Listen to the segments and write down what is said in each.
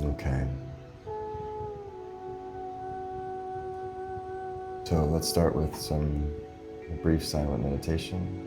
Okay. So let's start with some brief silent meditation.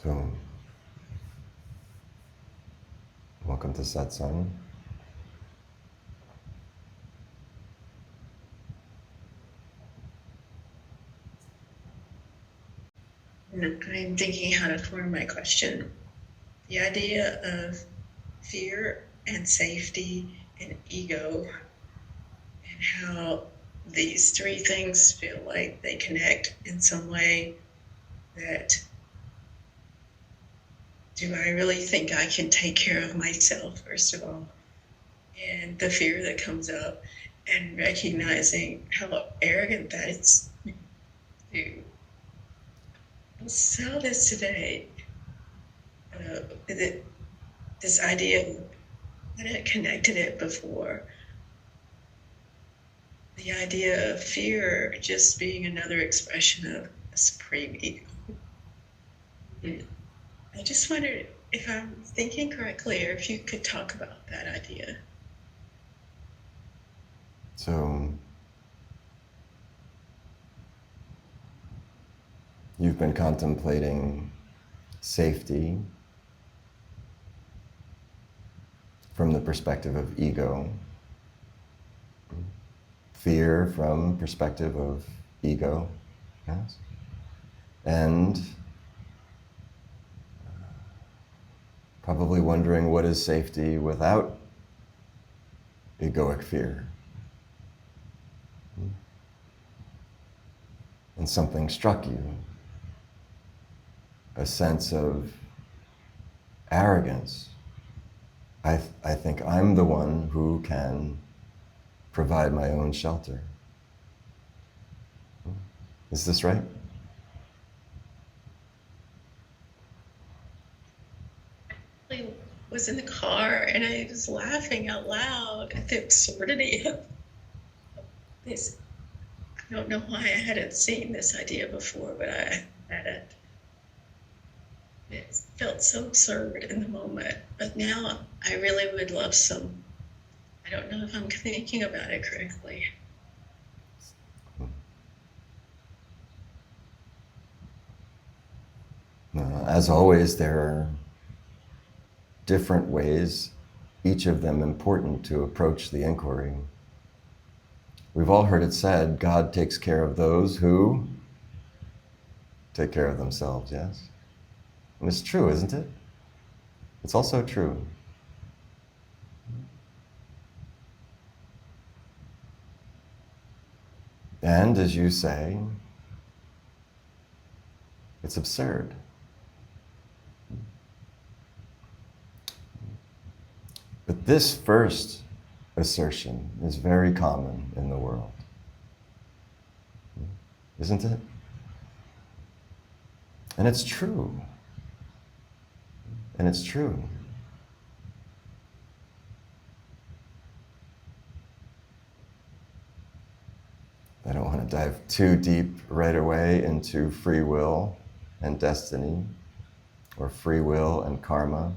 So, welcome to Satsang. I'm thinking how to form my question. The idea of fear and safety and ego, and how these three things feel like they connect in some way. That, do I really think I can take care of myself, first of all? And the fear that comes up, and recognizing how arrogant that is. I saw this today. This idea, I hadn't connected it before. The idea of fear just being another expression of a supreme ego. I just wondered if I'm thinking correctly, or if you could talk about that idea. So, you've been contemplating safety from the perspective of ego, fear from perspective of ego, yes, and probably wondering what is safety without egoic fear. And something struck you, a sense of arrogance. I think I'm the one who can provide my own shelter. Is this right? I was in the car and I was laughing out loud at the absurdity of this. I don't know why I hadn't seen this idea before, but I hadn't. It felt so absurd in the moment, but now I really would love some. I don't know if I'm thinking about it correctly. As always, there are different ways, each of them important to approach the inquiry. We've all heard it said, God takes care of those who take care of themselves, yes? And it's true, isn't it? It's also true. And as you say, it's absurd. But this first assertion is very common in the world, isn't it? And it's true. And it's true. I don't want to dive too deep right away into free will and destiny, or free will and karma.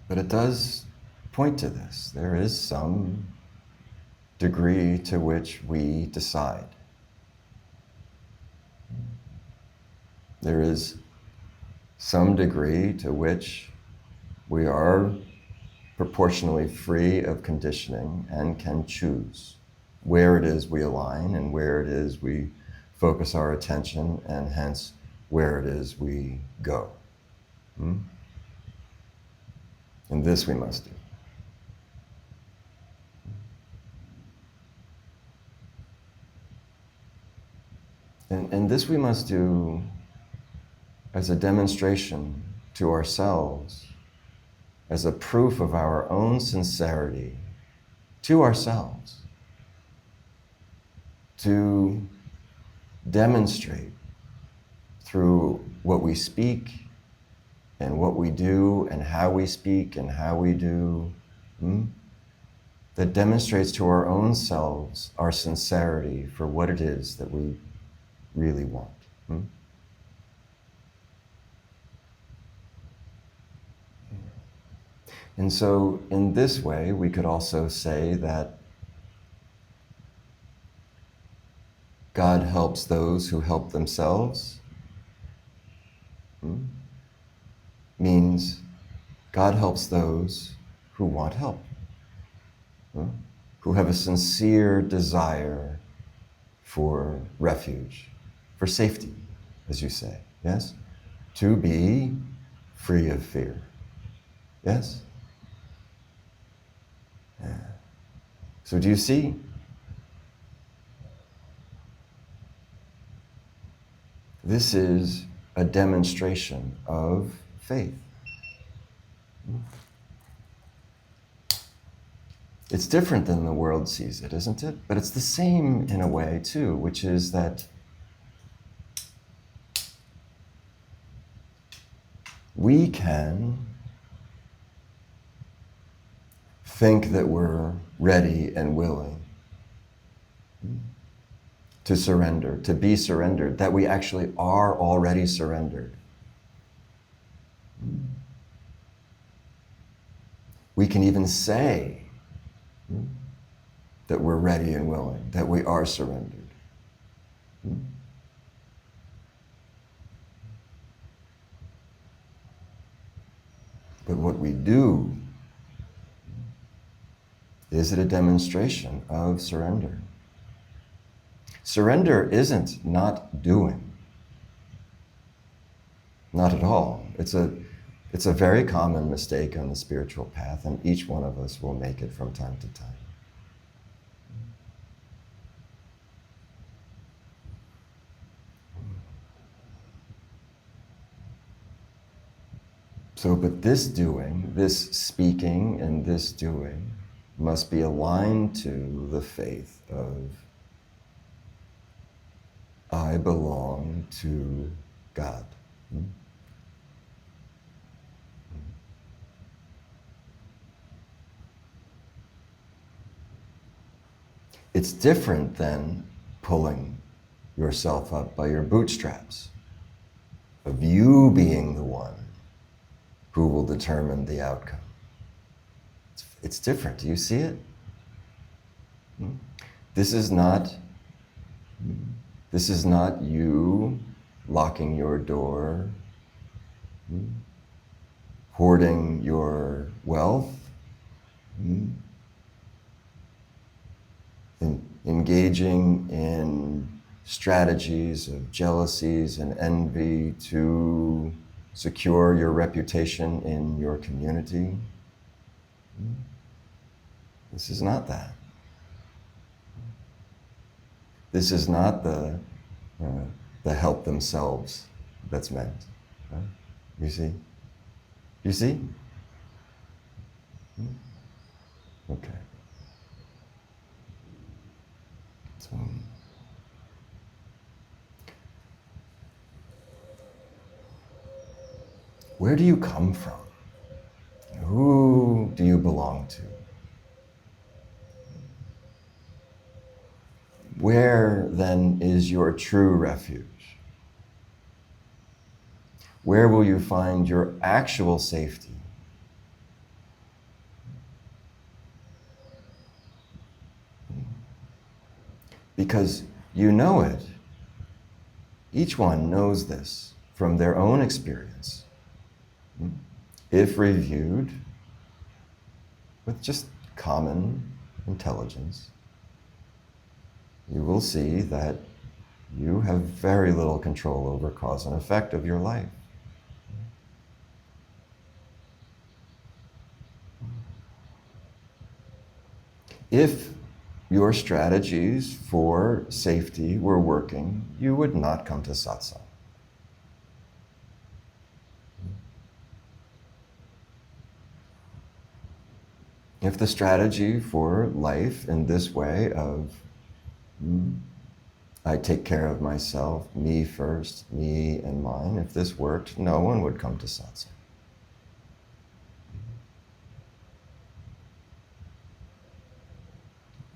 But it does point to this. There is some degree to which we decide. There is some degree to which we are proportionally free of conditioning and can choose where it is we align and where it is we focus our attention, and hence where it is we go. And this we must do. And this we must do as a demonstration to ourselves, as a proof of our own sincerity to ourselves, to demonstrate through what we speak and what we do and how we speak and how we do, that demonstrates to our own selves our sincerity for what it is that we really want. And so in this way, we could also say that God helps those who help themselves. Means God helps those who want help, who have a sincere desire for refuge, for safety, as you say, yes? To be free of fear, yes? Yeah. So do you see? This is a demonstration of faith. It's different than the world sees it, isn't it? But it's the same in a way too, which is that we can think that we're ready and willing to surrender, to be surrendered, that we actually are already surrendered. We can even say that we're ready and willing, that we are surrendered. But what we do, is it a demonstration of surrender? Surrender isn't not doing. Not at all. It's a very common mistake on the spiritual path, and each one of us will make it from time to time. So, but this doing, this speaking and this doing must be aligned to the faith of I belong to God. It's different than pulling yourself up by your bootstraps, of you being the one who will determine the outcome. It's different. Do you see it? This is not you locking your door, hoarding your wealth, engaging in strategies of jealousies and envy to secure your reputation in your community. This is not that. This is not the help themselves that's meant. Right? You see? You see? Okay. So, where do you come from? Who do you belong to? Where then is your true refuge? Where will you find your actual safety? Because you know it. Each one knows this from their own experience. If reviewed with just common intelligence, you will see that you have very little control over cause and effect of your life. If your strategies for safety were working, you would not come to satsang. If the strategy for life in this way of I take care of myself, me first, me and mine, if this worked, no one would come to satsang.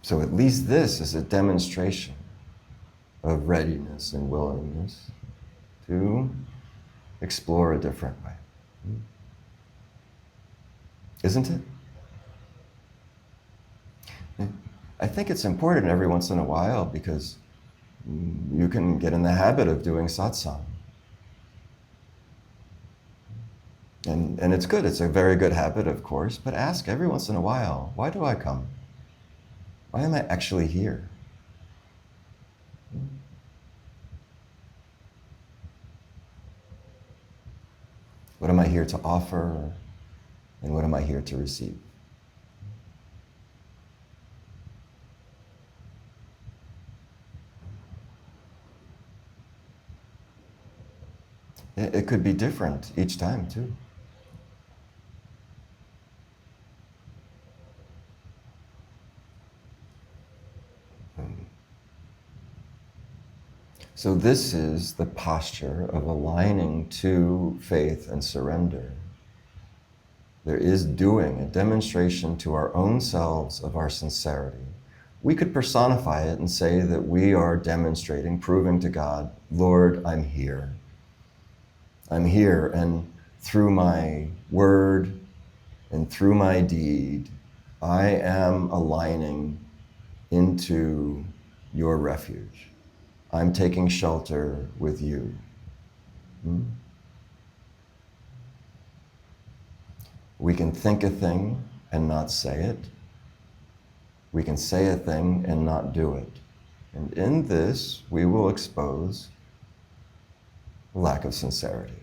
So at least this is a demonstration of readiness and willingness to explore a different way. Isn't it? I think it's important every once in a while because you can get in the habit of doing satsang. And it's good, it's a very good habit, of course, but ask every once in a while, why do I come? Why am I actually here? What am I here to offer? And what am I here to receive? It could be different each time, too. So this is the posture of aligning to faith and surrender. There is doing, a demonstration to our own selves of our sincerity. We could personify it and say that we are demonstrating, proving to God, Lord, I'm here. I'm here, and through my word and through my deed, I am aligning into your refuge. I'm taking shelter with you. We can think a thing and not say it. We can say a thing and not do it. And in this, we will expose lack of sincerity.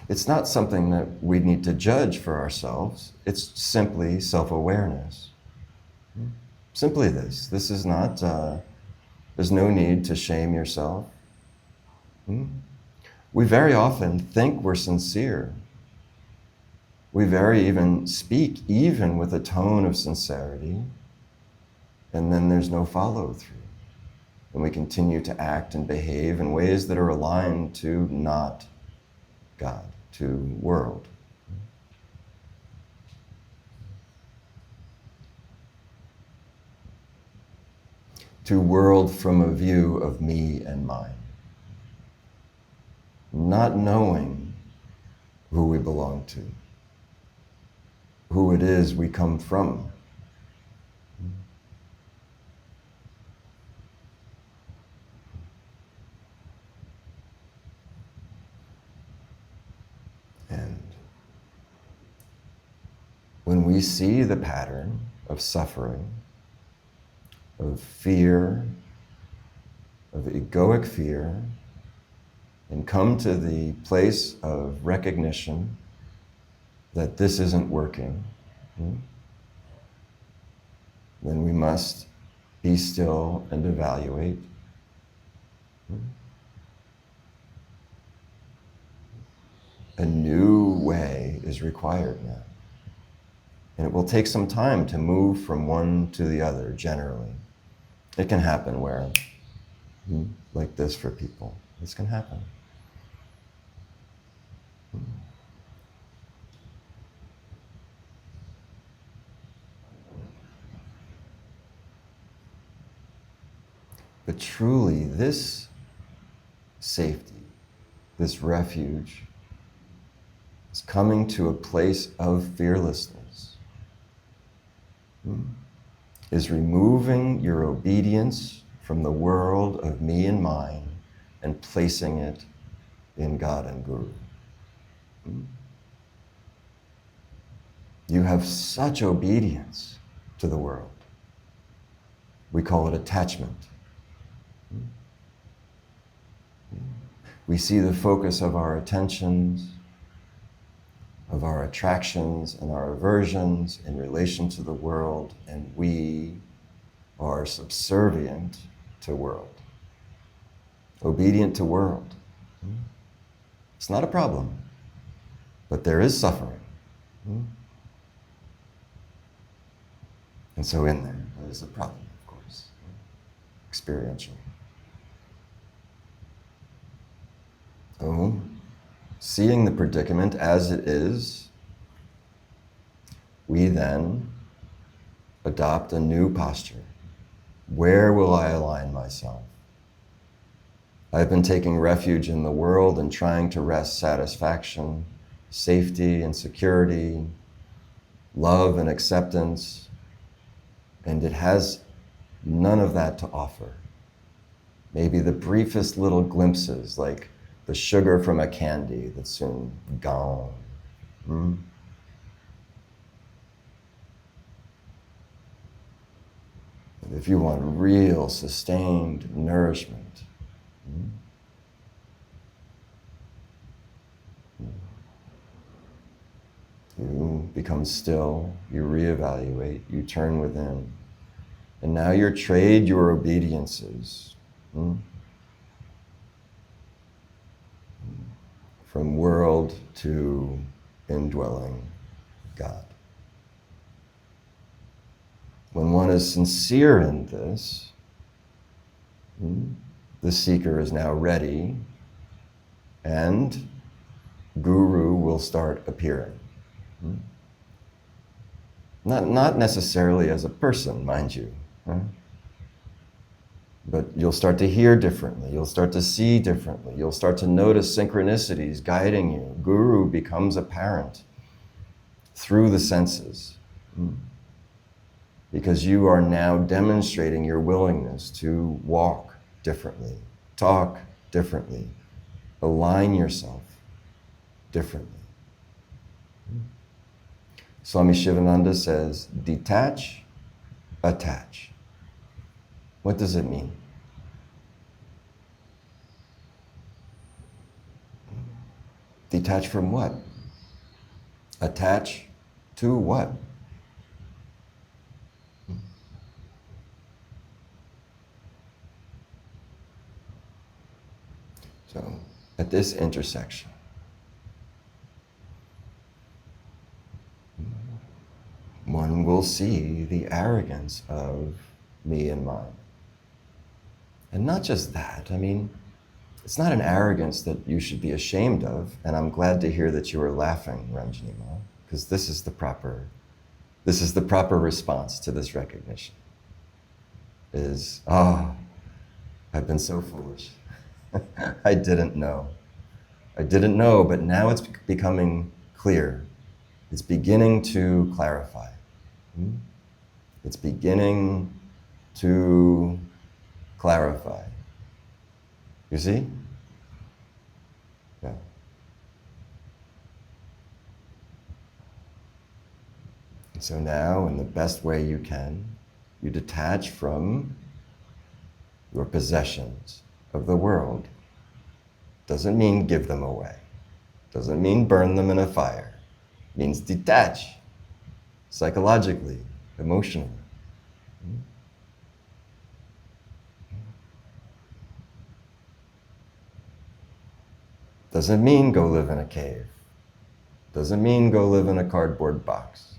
It's not something that we need to judge for ourselves. It's simply self-awareness. Simply this. This is not, there's no need to shame yourself. We very often think we're sincere. We very even speak even with a tone of sincerity, and then there's no follow-through. And we continue to act and behave in ways that are aligned to not God, to world. To world from a view of me and mine. Not knowing who we belong to, who it is we come from. And when we see the pattern of suffering, of fear, of egoic fear, and come to the place of recognition that this isn't working, then we must be still and evaluate. A new way is required now. And it will take some time to move from one to the other, generally. It can happen where, like this for people, this can happen. But truly, this safety, this refuge, is coming to a place of fearlessness, is removing your obedience from the world of me and mine and placing it in God and Guru. You have such obedience to the world. We call it attachment. We see the focus of our attentions, of our attractions and our aversions in relation to the world, and we are subservient to world, obedient to world. It's not a problem, but there is suffering. And so in there is a problem, of course, experiential. So, seeing the predicament as it is, we then adopt a new posture. Where will I align myself? I've been taking refuge in the world and trying to wrest satisfaction, safety and security, love and acceptance, and it has none of that to offer. Maybe the briefest little glimpses, like the sugar from a candy that's soon gone. And if you want real, sustained nourishment, you become still, you reevaluate, you turn within, and now you trade your obediences from world to indwelling God. When one is sincere in this, the seeker is now ready, and Guru will start appearing. Not necessarily as a person, mind you, but you'll start to hear differently, you'll start to see differently, you'll start to notice synchronicities guiding you. Guru becomes apparent through the senses, because you are now demonstrating your willingness to walk differently, talk differently, align yourself differently. Swami Shivananda says, detach, attach. What does it mean? Detach from what? Attach to what? So, at this intersection, one will see the arrogance of me and mine. And not just that, I mean, it's not an arrogance that you should be ashamed of, and I'm glad to hear that you are laughing, Ranjanima, because this is the proper response to this recognition. Is, I've been so foolish. I didn't know, but now it's becoming clear. It's beginning to clarify. It's beginning to clarify. You see? Yeah. And so now, in the best way you can, you detach from your possessions of the world. Doesn't mean give them away. Doesn't mean burn them in a fire. It means detach, psychologically, emotionally. Doesn't mean go live in a cave. Doesn't mean go live in a cardboard box.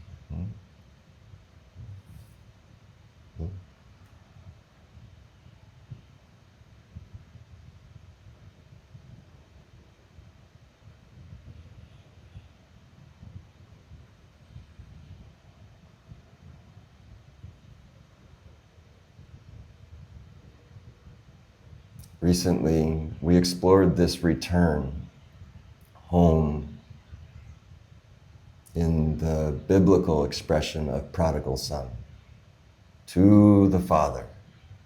Recently, we explored this return home in the biblical expression of prodigal son, to the Father,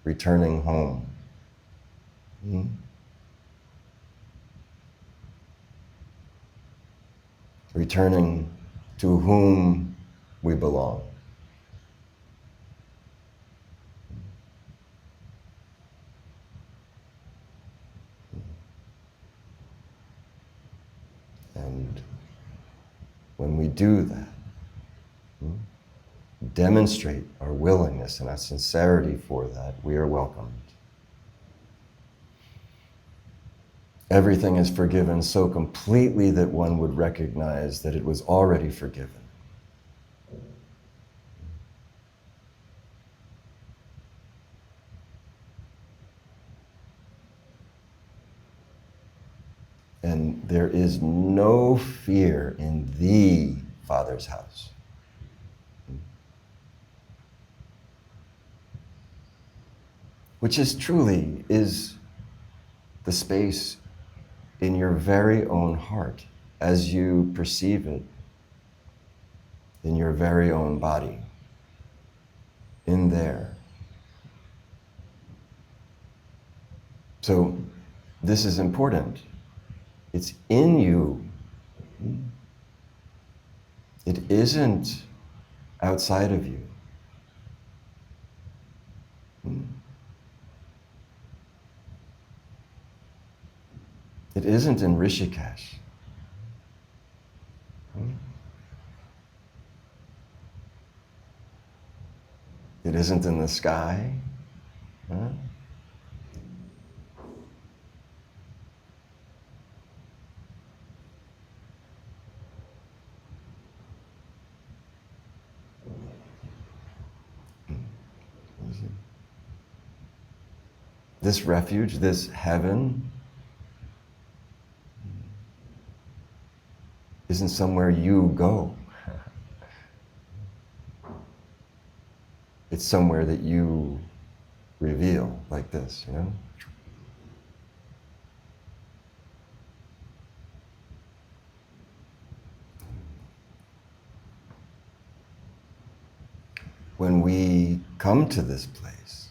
returning home. Returning to whom we belong. And when we do that, demonstrate our willingness and our sincerity for that, we are welcomed. Everything is forgiven so completely that one would recognize that it was already forgiven. And there is no fear in the Father's house. Which is truly is the space in your very own heart as you perceive it in your very own body, in there. So this is important. It's in you. It isn't outside of you. It isn't in Rishikesh. It isn't in the sky. This refuge, this heaven, isn't somewhere you go. It's somewhere that you reveal, like this, you know? When we come to this place,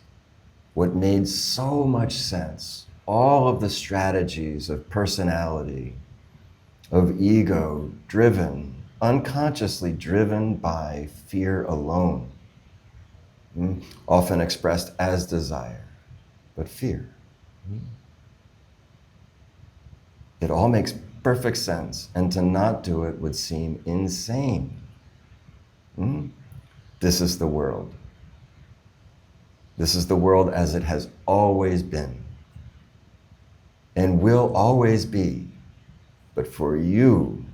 what made so much sense, all of the strategies of personality, of ego, driven, unconsciously driven by fear alone, often expressed as desire, but fear. It all makes perfect sense, and to not do it would seem insane. This is the world. This is the world as it has always been and will always be. But for you,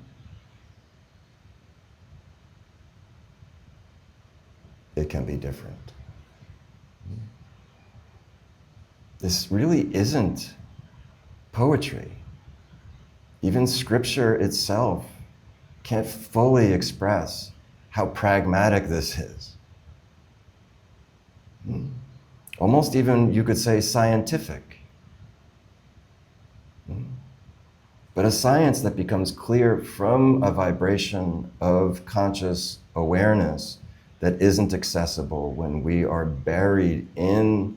it can be different. This really isn't poetry. Even scripture itself can't fully express how pragmatic this is. Almost even, you could say, scientific. But a science that becomes clear from a vibration of conscious awareness that isn't accessible when we are buried in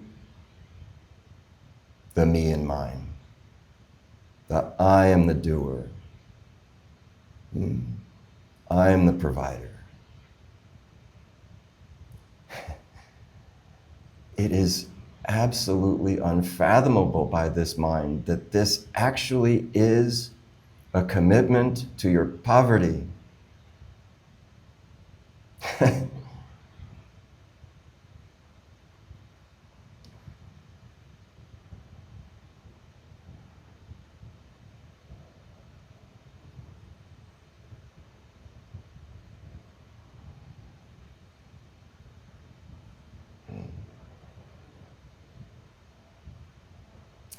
the me and mine. That I am the doer. I am the provider. It is absolutely unfathomable by this mind that this actually is a commitment to your poverty.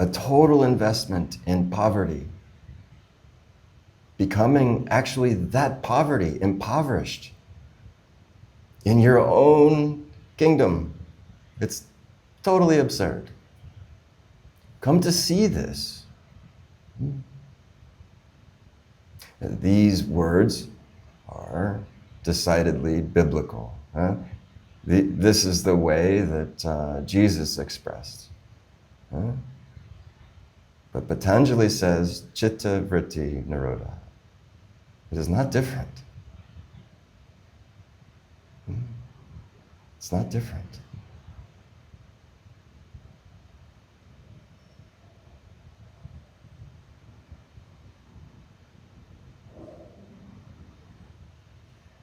a total investment in poverty, becoming actually that poverty, impoverished in your own kingdom. It's totally absurd. Come to see this. These words are decidedly biblical. This is the way that Jesus expressed. But Patanjali says, Chitta Vritti Nirodha. It is not different. It's not different.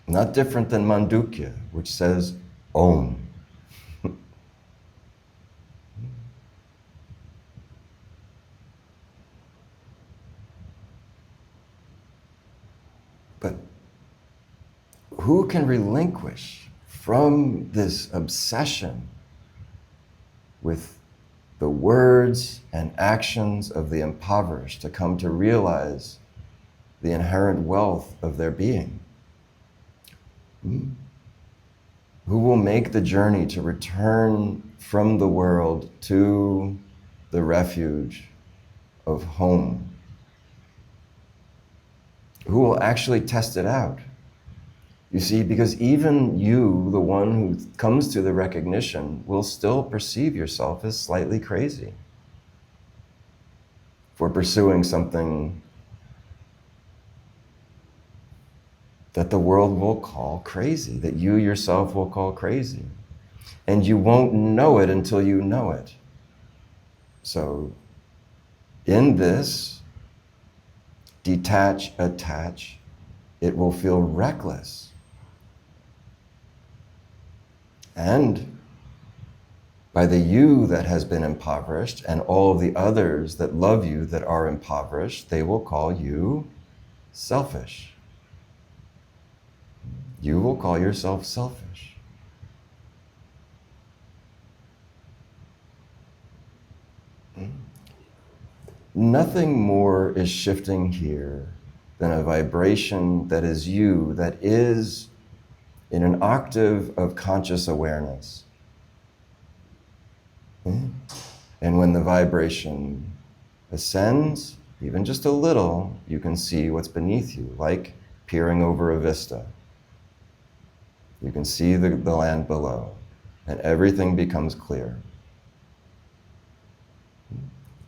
Not different than Mandukya, which says Om. But who can relinquish from this obsession with the words and actions of the impoverished to come to realize the inherent wealth of their being? Who will make the journey to return from the world to the refuge of home? Who will actually test it out? You see, because even you, the one who comes to the recognition, will still perceive yourself as slightly crazy for pursuing something that the world will call crazy, that you yourself will call crazy. And you won't know it until you know it. So, in this, detach, attach, it will feel reckless. And by the you that has been impoverished and all of the others that love you that are impoverished, they will call you selfish. You will call yourself selfish. Nothing more is shifting here than a vibration that is you, that is in an octave of conscious awareness. And when the vibration ascends, even just a little, you can see what's beneath you, like peering over a vista. You can see the land below, and everything becomes clear.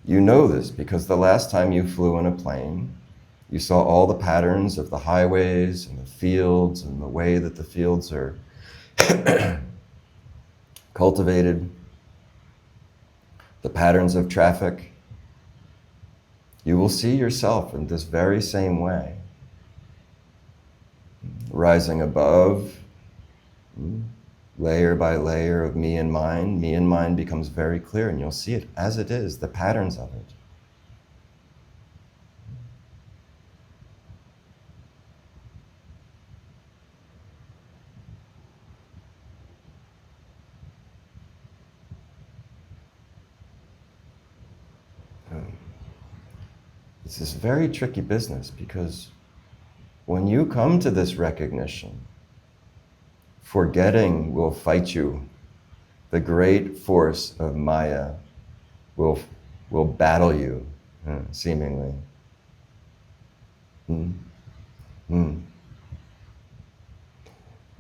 You know this because the last time you flew in a plane, you saw all the patterns of the highways and the fields and the way that the fields are cultivated, the patterns of traffic. You will see yourself in this very same way, rising above, layer by layer of me and mine becomes very clear, and you'll see it as it is, the patterns of it. It's this very tricky business because when you come to this recognition, forgetting will fight you. The great force of Maya will battle you, seemingly. You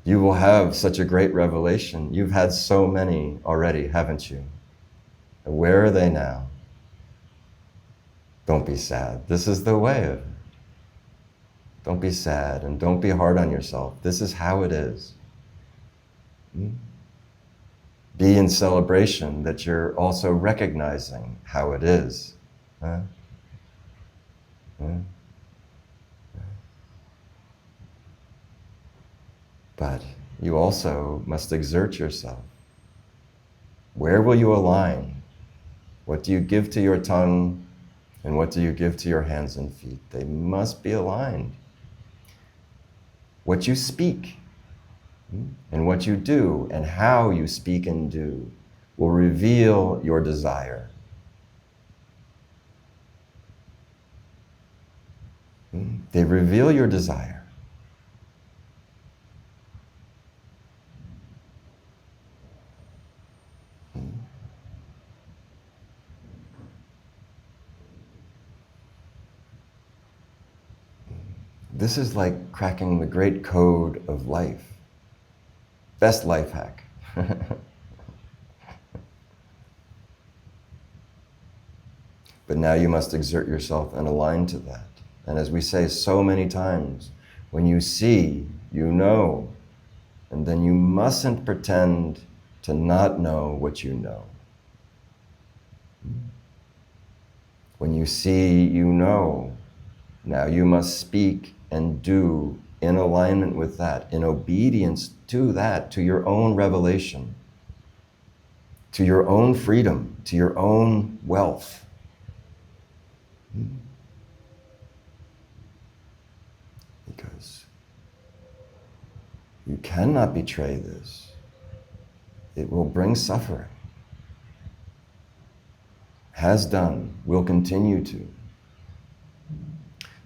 will have such a great revelation. You've had so many already, haven't you? And where are they now? Don't be sad. This is the way of it. Don't be sad and don't be hard on yourself. This is how it is. Be in celebration that you're also recognizing how it is. But you also must exert yourself. Where will you align? What do you give to your tongue and what do you give to your hands and feet? They must be aligned. What you speak and what you do and how you speak and do will reveal your desire. They reveal your desire. This is like cracking the great code of life. Best life hack. But now you must exert yourself and align to that. And as we say so many times, when you see, you know, and then you mustn't pretend to not know what you know. When you see, you know, now you must speak and do in alignment with that, in obedience to that, to your own revelation, to your own freedom, to your own wealth. Because you cannot betray this. It will bring suffering. Has done, will continue to.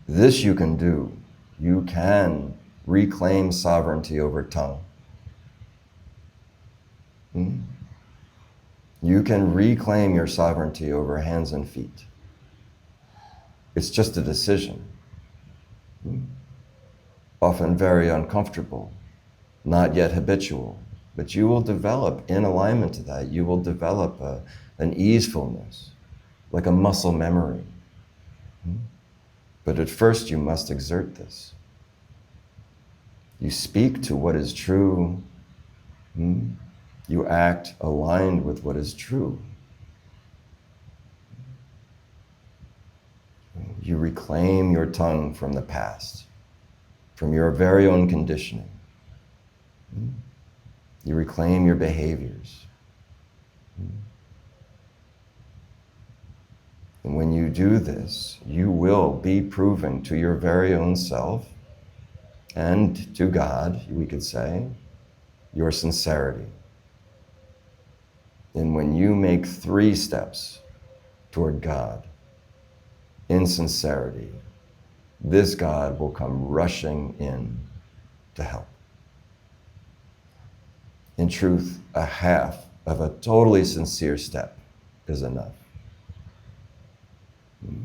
This you can do. You can reclaim sovereignty over tongue. You can reclaim your sovereignty over hands and feet. It's just a decision. Often very uncomfortable, not yet habitual, but you will develop in alignment to that. You will develop an easefulness, like a muscle memory. But at first you must exert this. You speak to what is true. You act aligned with what is true. You reclaim your tongue from the past, from your very own conditioning. You reclaim your behaviors. And when you do this, you will be proving to your very own self and to God, we could say, your sincerity. And when you make 3 steps toward God in sincerity, this God will come rushing in to help. In truth, a half of a totally sincere step is enough.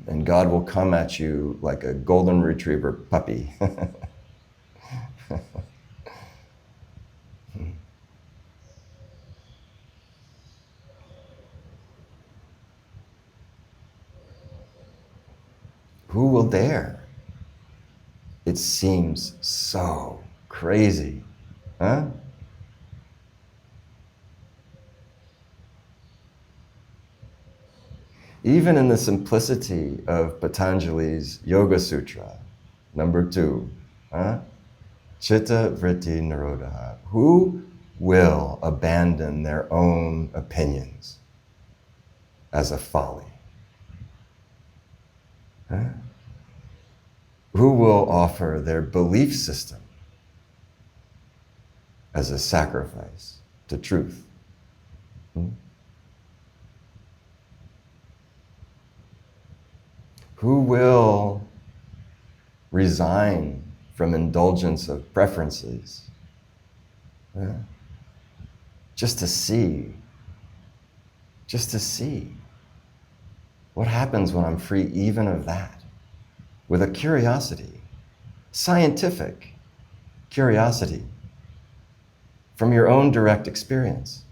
And God will come at you like a golden retriever puppy. Who will dare? It seems so crazy, huh? Even in the simplicity of Patanjali's Yoga Sutra, number 2, Chitta Vritti Nirodha. Who will abandon their own opinions as a folly? Who will offer their belief system as a sacrifice to truth? Who will resign from indulgence of preferences just to see what happens when I'm free even of that, with a curiosity, scientific curiosity from your own direct experience.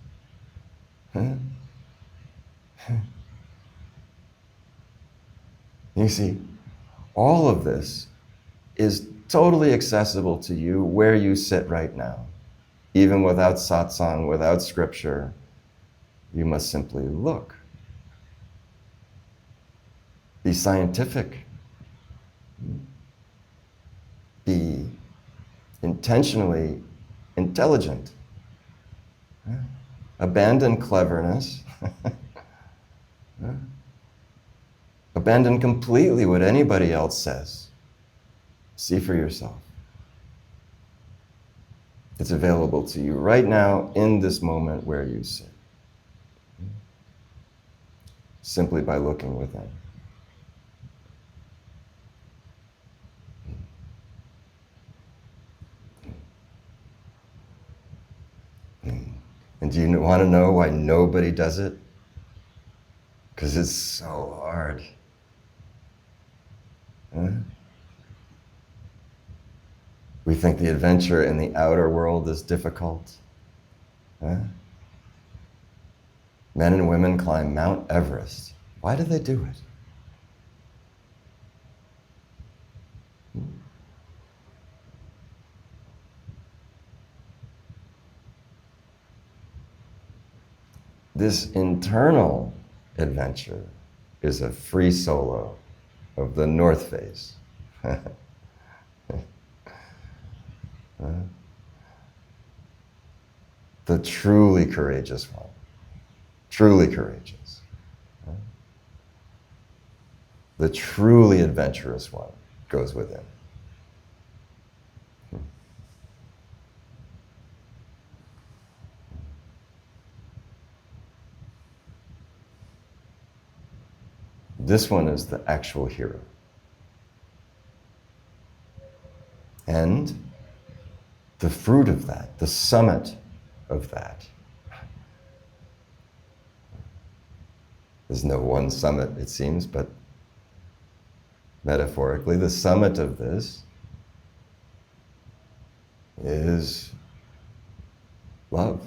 You see, all of this is totally accessible to you where you sit right now. Even without satsang, without scripture, you must simply look. Be scientific. Be intentionally intelligent. Abandon cleverness. Abandon completely what anybody else says. See for yourself. It's available to you right now in this moment where you sit. Simply by looking within. And do you want to know why nobody does it? Because it's so hard. Huh? We think the adventure in the outer world is difficult. Huh? Men and women climb Mount Everest. Why do they do it? This internal adventure is a free solo of the North Face. The truly courageous one, truly courageous. The truly adventurous one goes within. This one is the actual hero. And the fruit of that, the summit of that, there's no one summit, it seems, but metaphorically, the summit of this is love,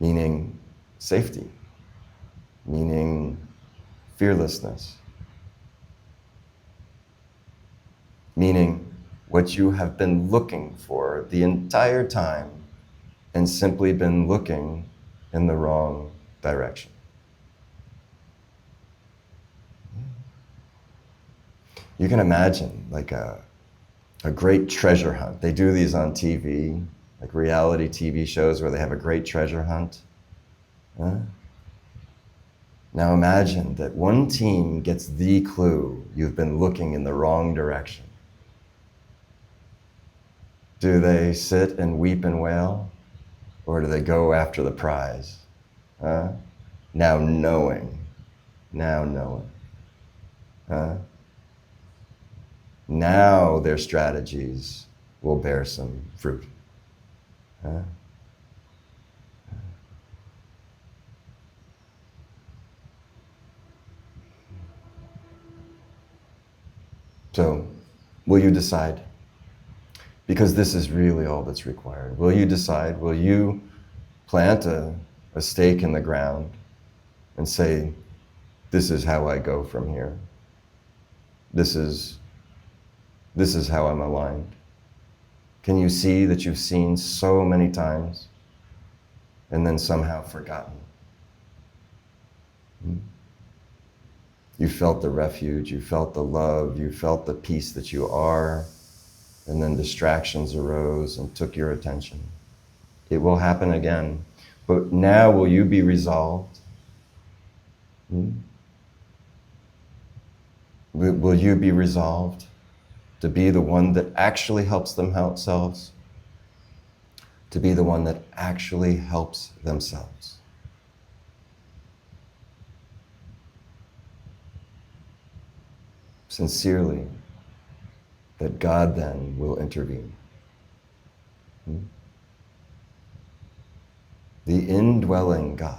meaning safety, meaning fearlessness, meaning what you have been looking for the entire time and simply been looking in the wrong direction. You can imagine like a great treasure hunt. They do these on TV, like reality TV shows where they have a great treasure hunt. Huh? Now imagine that one team gets the clue you've been looking in the wrong direction. Do they sit and weep and wail? Or do they go after the prize? Huh? Now knowing. Huh? Now their strategies will bear some fruit. Huh? So, will you decide? Because this is really all that's required. Will you decide? Will you plant a stake in the ground and say, this is how I go from here. This is how I'm aligned. Can you see that you've seen so many times and then somehow forgotten? You felt the refuge, you felt the love, you felt the peace that you are, and then distractions arose and took your attention. It will happen again, but now will you be resolved? Will you be resolved to be the one that actually helps themselves? To be the one that actually helps themselves? Sincerely, that God then will intervene. The indwelling God.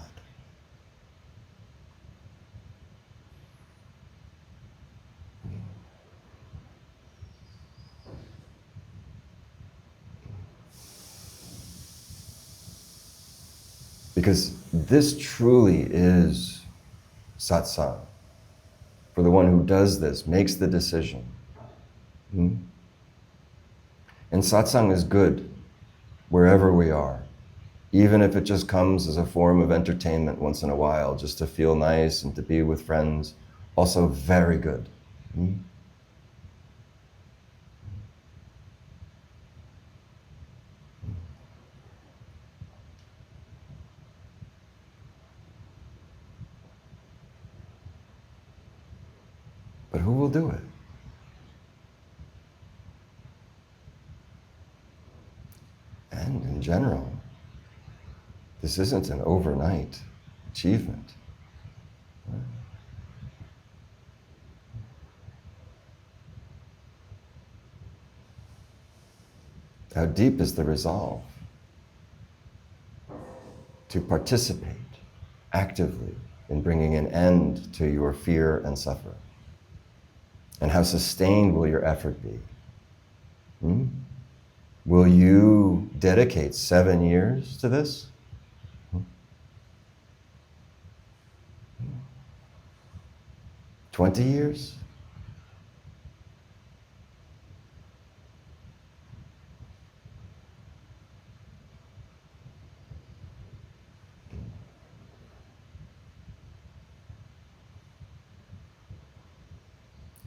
Because this truly is satsang. For the one who does this, makes the decision. And satsang is good wherever we are, even if it just comes as a form of entertainment once in a while, just to feel nice and to be with friends, also very good. But who will do it? And in general, this isn't an overnight achievement. How deep is the resolve? to participate actively in bringing an end to your fear and suffering? And how sustained will your effort be? Will you dedicate 7 years to this? 20 years?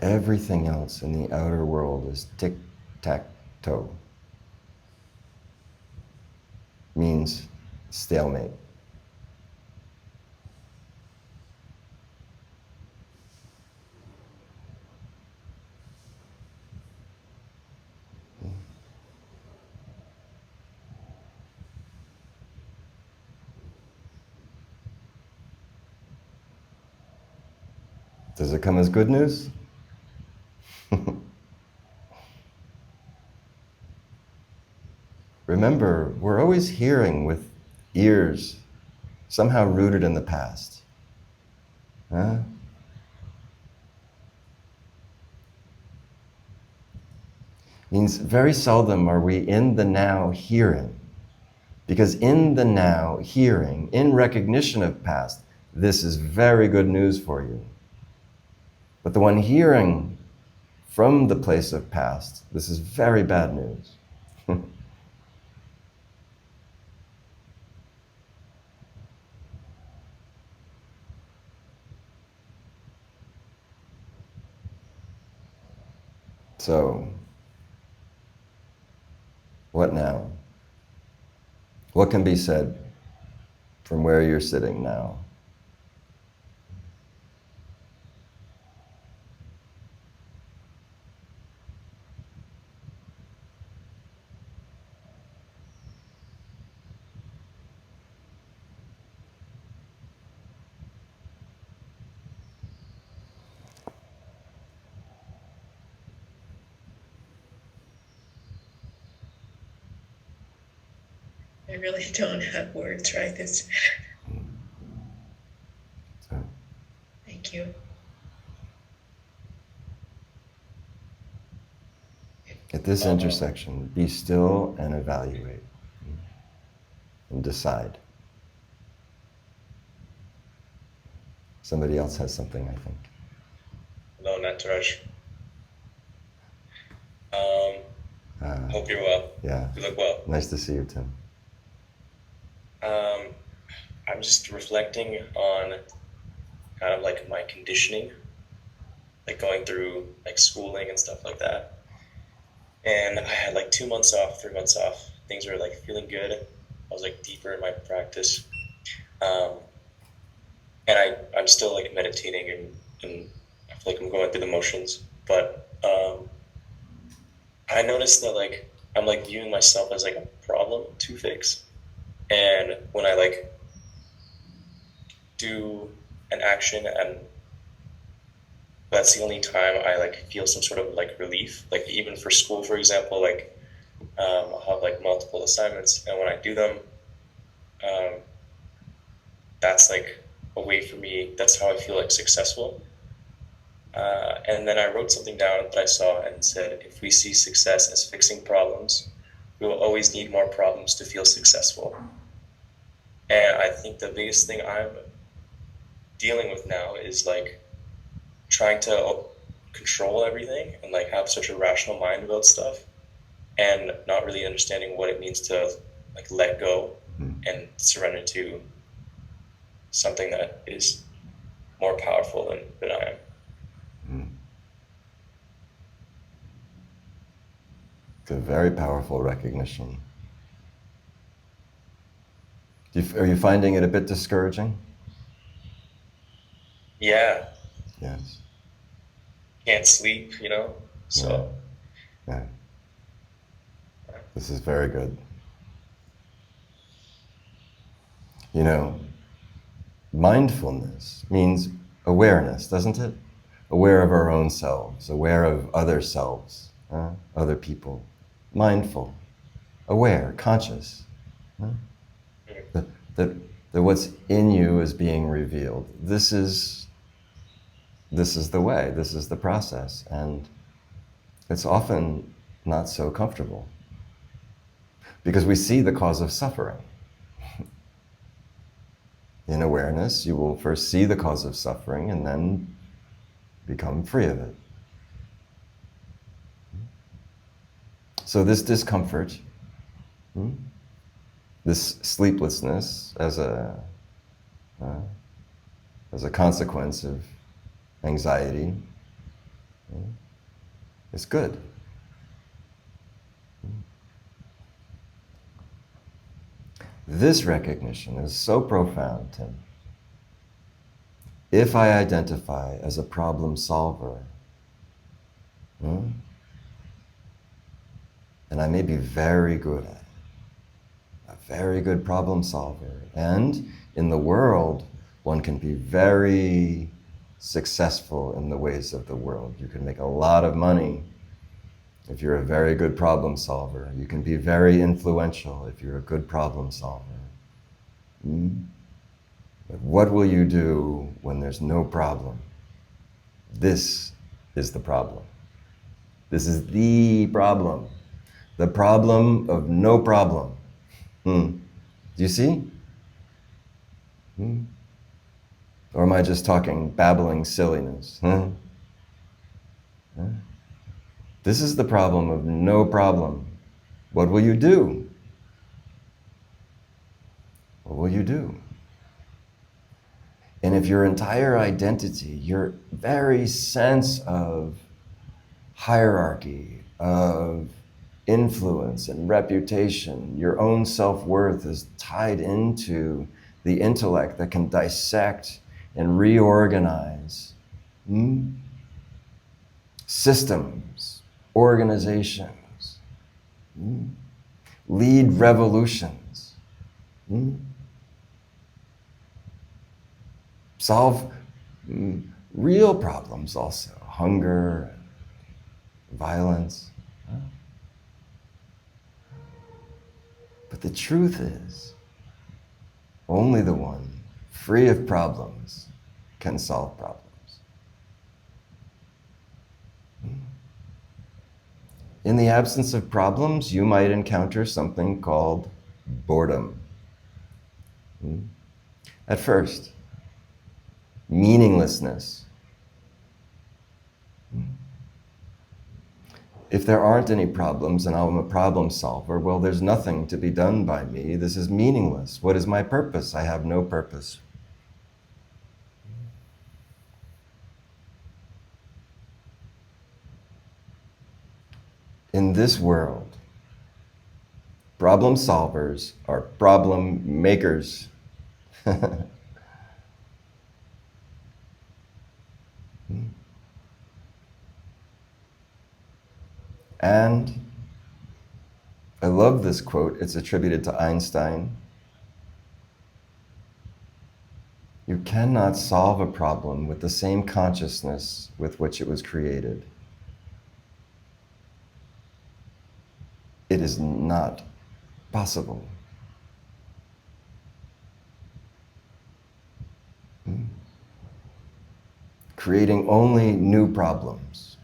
Everything else in the outer world is tic-tac-toe. Means stalemate. Does it come as good news? Remember, we're always hearing with ears somehow rooted in the past. Huh? Means very seldom are we in the now hearing. Because in the now hearing, in recognition of past, this is very good news for you. But the one hearing from the place of past, this is very bad news. So, what now? What can be said from where you're sitting now? I really don't have words right this. Thank you. At this intersection, be still and evaluate and decide. Somebody else has something, I think. Hello, Nataraj. Hope you're well. Yeah. You look well. Nice to see you, Tim. I'm just reflecting on kind of like my conditioning, like going through like schooling and stuff like that. And I had like 2 months off, 3 months off. Things were like feeling good. I was like deeper in my practice. And I'm still like meditating and I feel like I'm going through the motions. But I noticed that like I'm like viewing myself as like a problem to fix. And when I like do an action and that's the only time I like feel some sort of like relief. Like even for school, for example, like I'll have like multiple assignments, and when I do them, that's like a way for me. That's how I feel like successful. And then I wrote something down that I saw and said, if we see success as fixing problems, we will always need more problems to feel successful. And I think the biggest thing I'm dealing with now is like trying to control everything and like have such a rational mind about stuff and not really understanding what it means to like let go and surrender to something that is more powerful than I am. It's a very powerful recognition. Are you finding it a bit discouraging? Yeah. Yes. Can't sleep, you know? So. Yeah. This is very good. You know, mindfulness means awareness, doesn't it? Aware of our own selves, aware of other selves, other people. Mindful, aware, conscious. That that what's in you is being revealed. This is the way, this is the process, and it's often not so comfortable because we see the cause of suffering. In awareness, you will first see the cause of suffering and then become free of it. So this discomfort, this sleeplessness as a consequence of anxiety, is good. This recognition is so profound, Tim. If I identify as a problem solver, and I may be very good at it, a very good problem solver, and in the world, one can be very successful in the ways of the world. You can make a lot of money if you're a very good problem solver. You can be very influential if you're a good problem solver. But what will you do when there's no problem? This is the problem. This is the problem. The problem of no problem. Do you see? Or am I just talking babbling silliness? This is the problem of no problem. What will you do? What will you do? And if your entire identity, your very sense of hierarchy, of influence and reputation, your own self-worth is tied into the intellect that can dissect and reorganize systems, organizations, lead revolutions, solve real problems also, hunger, violence. But the truth is, only the one free of problems can solve problems. In the absence of problems, you might encounter something called boredom. At first, meaninglessness. If there aren't any problems and I'm a problem solver, well, there's nothing to be done by me. This is meaningless. What is my purpose? I have no purpose. In this world, problem solvers are problem makers. And I love this quote. It's attributed to Einstein. You cannot solve a problem with the same consciousness with which it was created. It is not possible. Creating only new problems.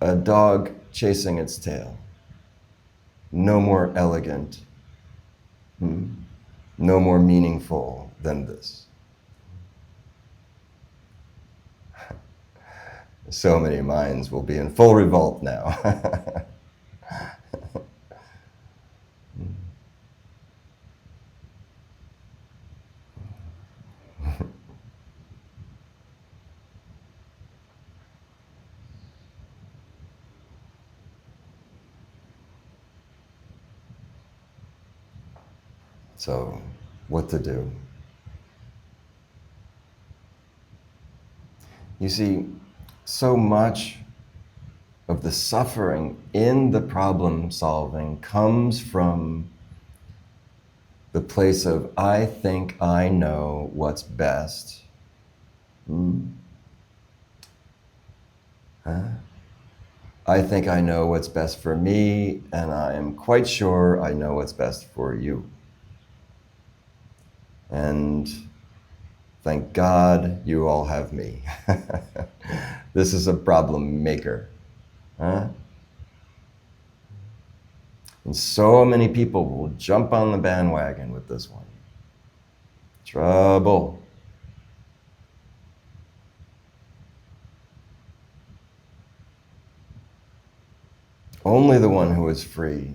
A dog chasing its tail. No more elegant, no more meaningful than this. So many minds will be in full revolt now. So, what to do? You see, so much of the suffering in the problem solving comes from the place of, I think I know what's best. I think I know what's best for me, and I am quite sure I know what's best for you. And thank God you all have me. This is a problem maker. Huh? And so many people will jump on the bandwagon with this one. Trouble. Only the one who is free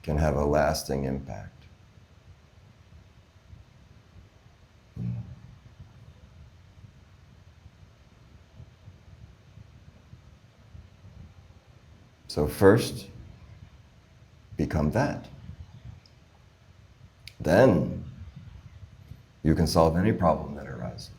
can have a lasting impact. So first, become that. Then you can solve any problem that arises.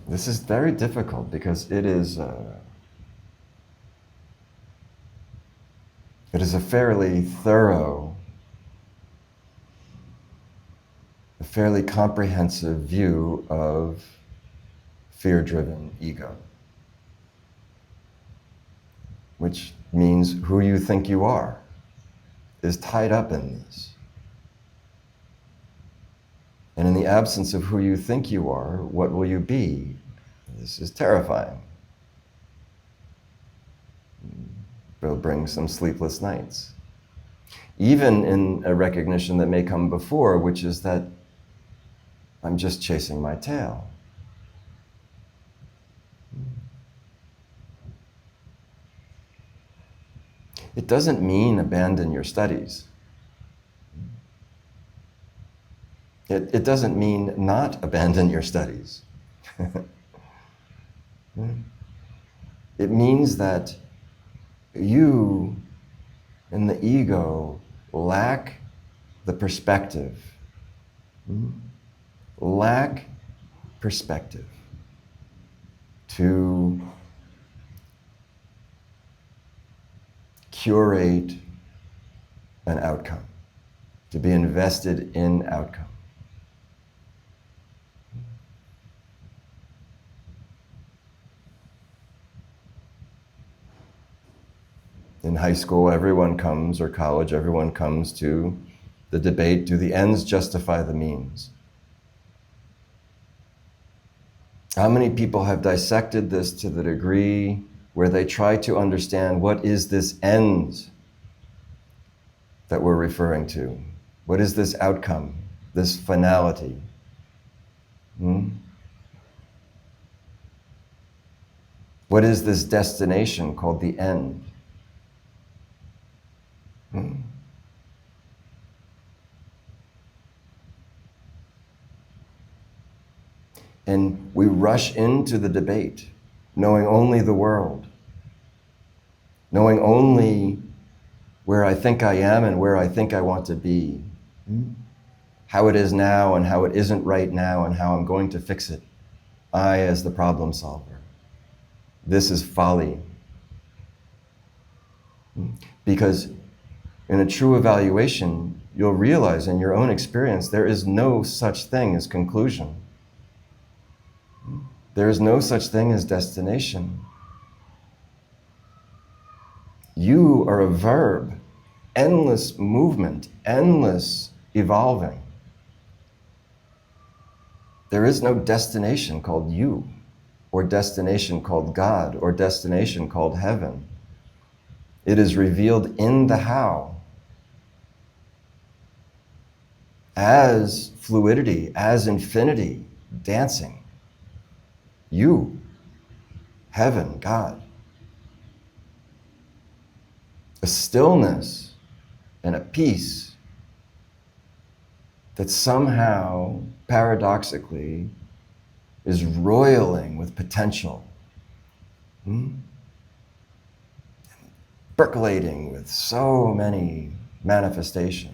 This is very difficult because it is a fairly thorough, a fairly comprehensive view of fear-driven ego, which means who you think you are is tied up in this. And in the absence of who you think you are, what will you be? This is terrifying. Will bring some sleepless nights. Even in a recognition that may come before, which is that I'm just chasing my tail. It doesn't mean abandon your studies. It doesn't mean not abandon your studies. It means that you and the ego lack the perspective. Lack perspective to curate an outcome, to be invested in outcome. In high school, everyone comes, or college, everyone comes to the debate, do the ends justify the means? How many people have dissected this to the degree where they try to understand what is this end that we're referring to? What is this outcome, this finality? What is this destination called the end? And we rush into the debate, knowing only the world, knowing only where I think I am and where I think I want to be, how it is now and how it isn't right now and how I'm going to fix it. I as the problem solver. This is folly. Because in a true evaluation, you'll realize in your own experience, there is no such thing as conclusion. There is no such thing as destination. You are a verb, endless movement, endless evolving. There is no destination called you, or destination called God, or destination called heaven. It is revealed in the how as fluidity, as infinity, dancing. You, heaven, God. A stillness and a peace that somehow, paradoxically, is roiling with potential. Percolating with so many manifestations.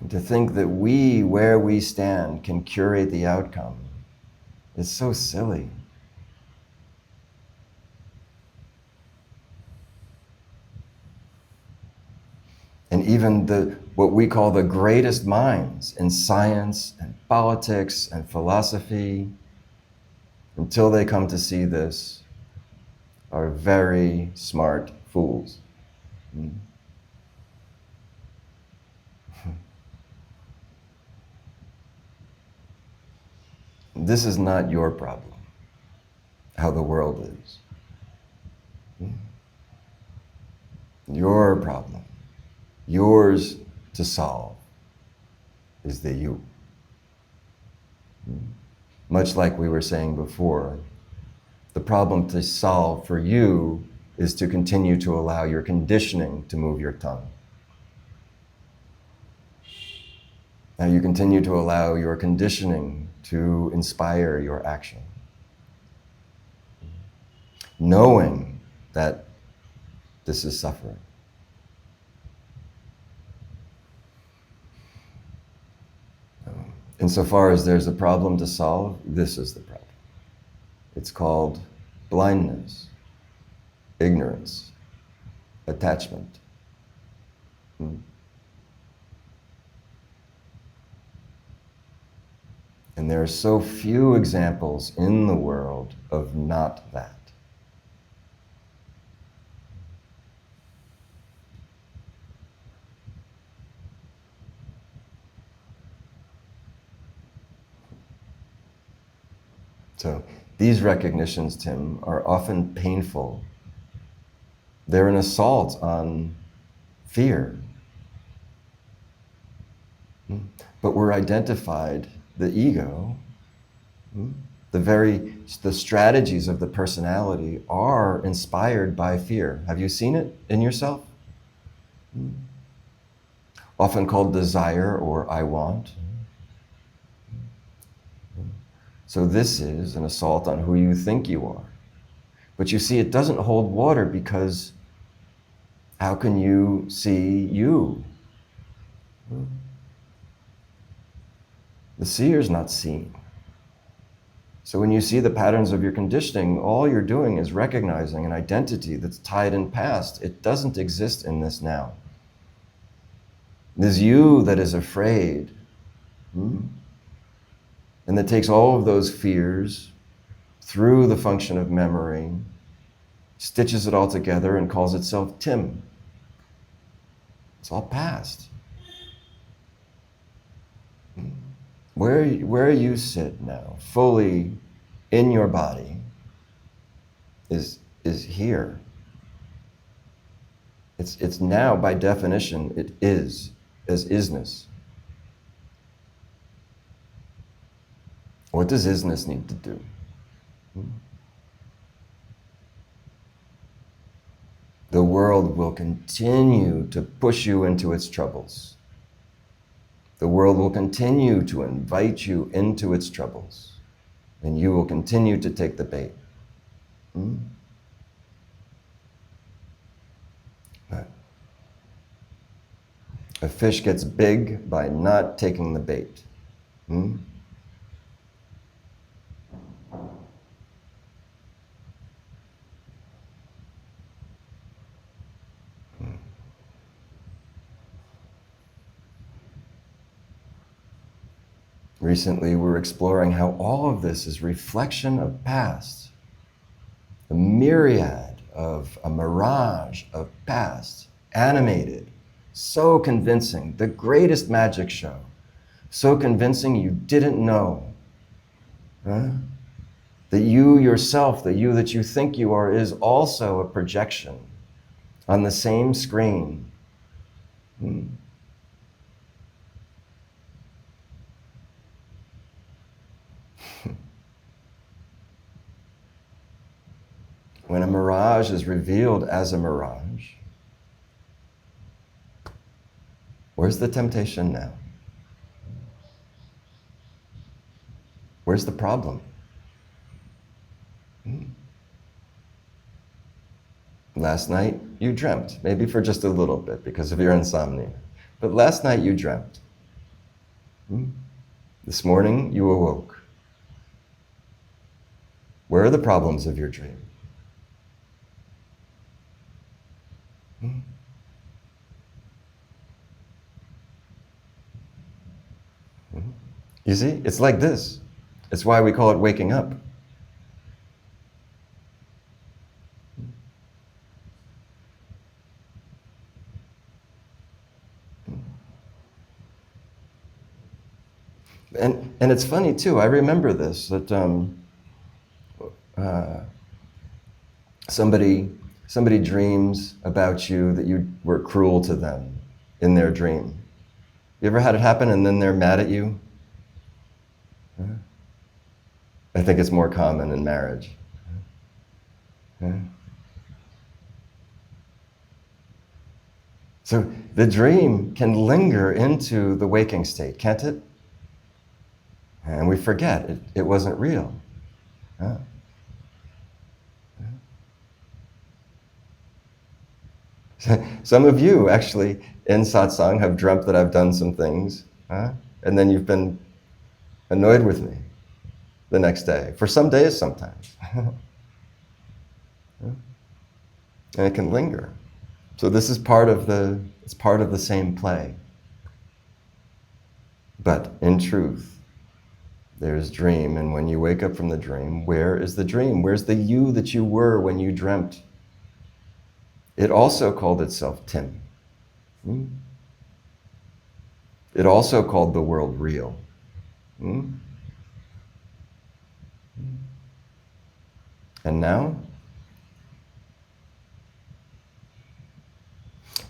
And to think that we, where we stand, can curate the outcome It's so silly. And even what we call the greatest minds in science and politics and philosophy, until they come to see this, are very smart fools. This is not your problem, how the world is. Your problem, yours to solve, is the you. Much like we were saying before, the problem to solve for you is to continue to allow your conditioning to move your tongue. Now you continue to allow your conditioning to inspire your action. Knowing that this is suffering. Insofar as there's a problem to solve, this is the problem. It's called blindness, ignorance, attachment. And there are so few examples in the world of not that. So these recognitions, Tim, are often painful. They're an assault on fear. But we're identified, the ego, the strategies of the personality are inspired by fear. Have you seen it in yourself? Often called desire or I want. So this is an assault on who you think you are. But you see, it doesn't hold water because how can you see you? The seer's not seeing. So when you see the patterns of your conditioning, all you're doing is recognizing an identity that's tied in past. It doesn't exist in this now. There's you that is afraid. And that takes all of those fears through the function of memory, stitches it all together and calls itself Tim. It's all past. Where you sit now, fully in your body, is here. It's now, by definition, it is, as isness. What does isness need to do? The world will continue to push you into its troubles. The world will continue to invite you into its troubles, and you will continue to take the bait. A fish gets big by not taking the bait. Recently, we're exploring how all of this is reflection of past, a myriad of a mirage of past, animated, so convincing, the greatest magic show, so convincing you didn't know. That you yourself, the you that you think you are, is also a projection on the same screen. When a mirage is revealed as a mirage, where's the temptation now? Where's the problem? Last night you dreamt, maybe for just a little bit because of your insomnia, but last night you dreamt. This morning you awoke. Where are the problems of your dream? You see, it's like this. It's why we call it waking up. And it's funny too, I remember this, that somebody dreams about you that you were cruel to them in their dream. You ever had it happen and then they're mad at you? I think it's more common in marriage. So the dream can linger into the waking state, can't it? And we forget it wasn't real. Some of you actually in satsang have dreamt that I've done some things, and then you've been annoyed with me the next day, for some days sometimes. And it can linger. So this is part of the same play. But in truth, there's dream, and when you wake up from the dream, where is the dream? Where's the you that you were when you dreamt? It also called itself Tim. It also called the world real. And now?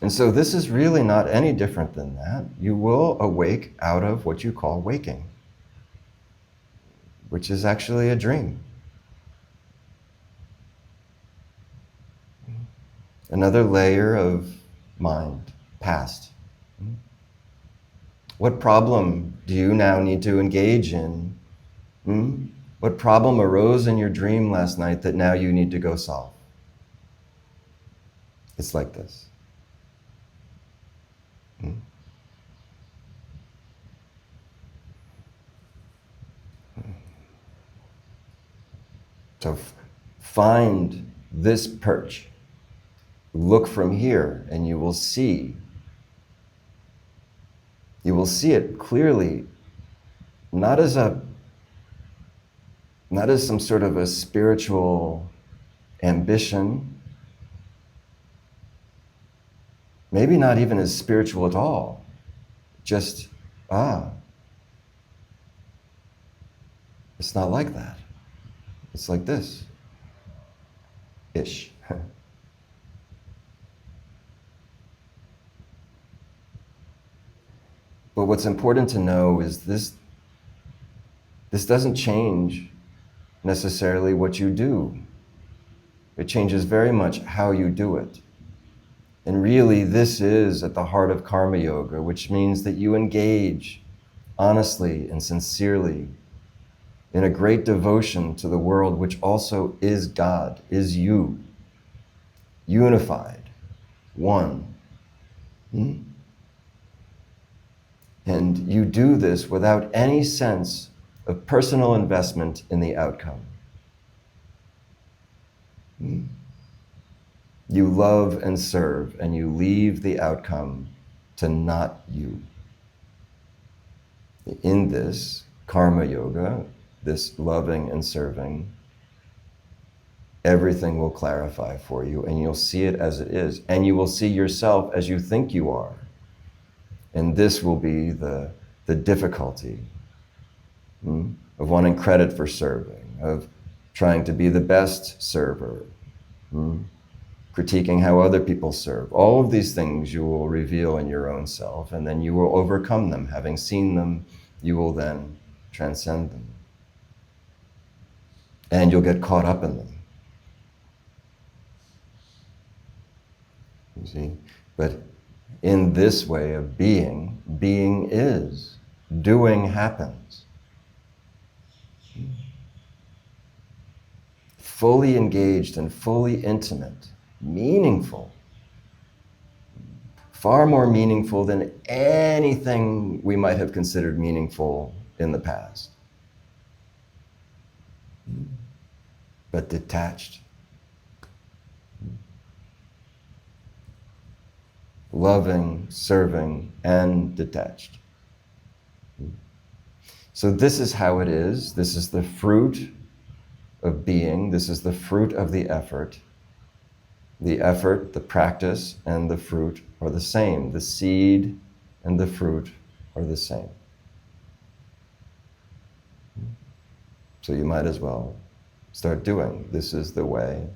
And so this is really not any different than that. You will awake out of what you call waking, which is actually a dream. Another layer of mind, past. What problem do you now need to engage in? What problem arose in your dream last night that now you need to go solve? It's like this. So find this perch. Look from here and you will see. You will see it clearly, not as some sort of a spiritual ambition, maybe not even as spiritual at all. Just, it's not like that. It's like this, ish. But what's important to know is this doesn't change necessarily what you do. It changes very much how you do it. And really, this is at the heart of karma yoga, which means that you engage honestly and sincerely in a great devotion to the world, which also is God, is you, unified, one. And you do this without any sense of personal investment in the outcome. You love and serve, and you leave the outcome to not you. In this karma yoga, this loving and serving, everything will clarify for you, and you'll see it as it is, and you will see yourself as you think you are. And this will be the difficulty of wanting credit for serving, of trying to be the best server, critiquing how other people serve. All of these things you will reveal in your own self, and then you will overcome them. Having seen them, you will then transcend them. And you'll get caught up in them. You see? But in this way of being, being is. Doing happens. Fully engaged and fully intimate, meaningful. Far more meaningful than anything we might have considered meaningful in the past. but detached. Loving, serving, and detached. So this is how it is. This is the fruit of being. This is the fruit of the effort. The effort, the practice, and the fruit are the same. The seed and the fruit are the same. So you might as well start doing. This is the way.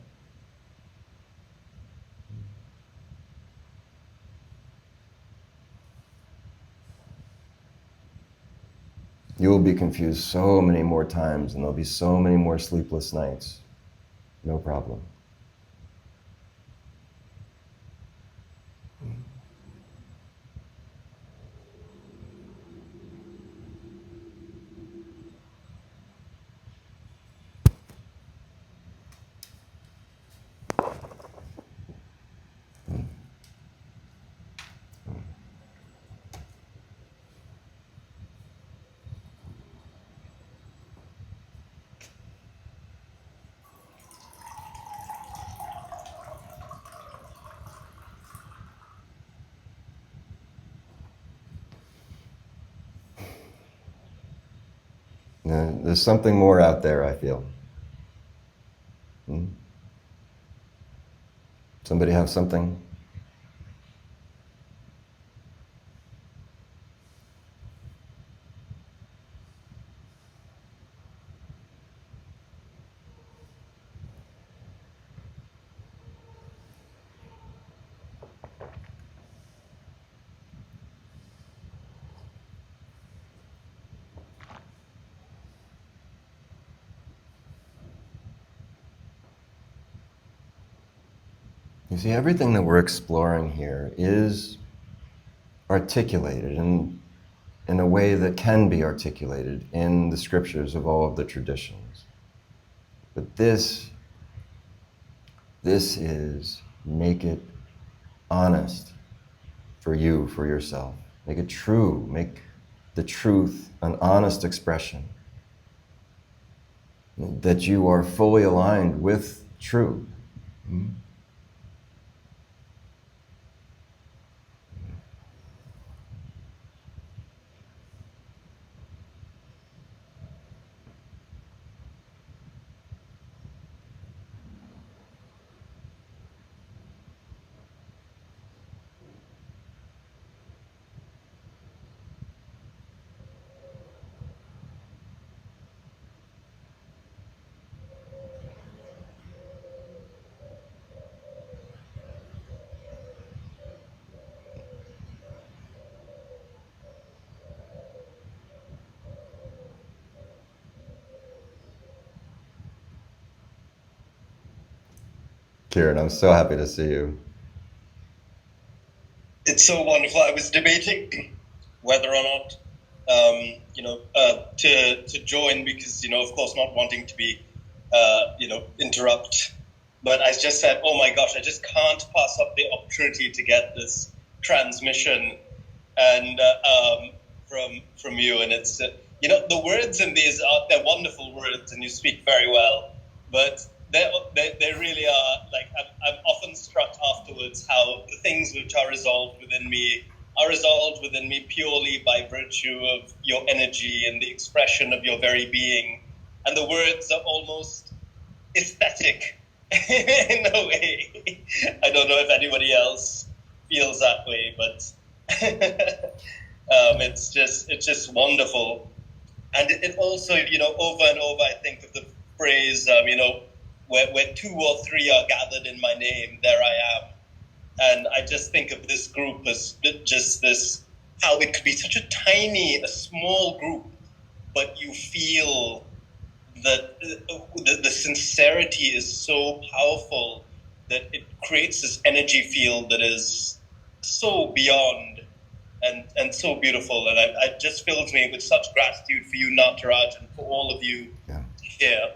You will be confused so many more times, and there'll be so many more sleepless nights. No problem. There's something more out there, I feel. Somebody have something? You see, everything that we're exploring here is articulated in a way that can be articulated in the scriptures of all of the traditions. But this is make it honest for you, for yourself. Make it true. Make the truth an honest expression. That you are fully aligned with truth. Kieran, I'm so happy to see you. It's so wonderful. I was debating whether or not, to join because, of course, not wanting to be, interrupt. But I just said, oh my gosh, I just can't pass up the opportunity to get this transmission and from you. And it's, the words in these they're wonderful words, and you speak very well. But they really are, like, I'm often struck afterwards how the things which are resolved within me purely by virtue of your energy and the expression of your very being. And the words are almost aesthetic in a way. I don't know if anybody else feels that way, but it's just wonderful. And it also, over and over, I think of the phrase, where two or three are gathered in my name, there I am. And I just think of this group as just this, how it could be such a small group, but you feel that the sincerity is so powerful that it creates this energy field that is so beyond and so beautiful. And it just fills me with such gratitude for you, Nataraj, and for all of you here,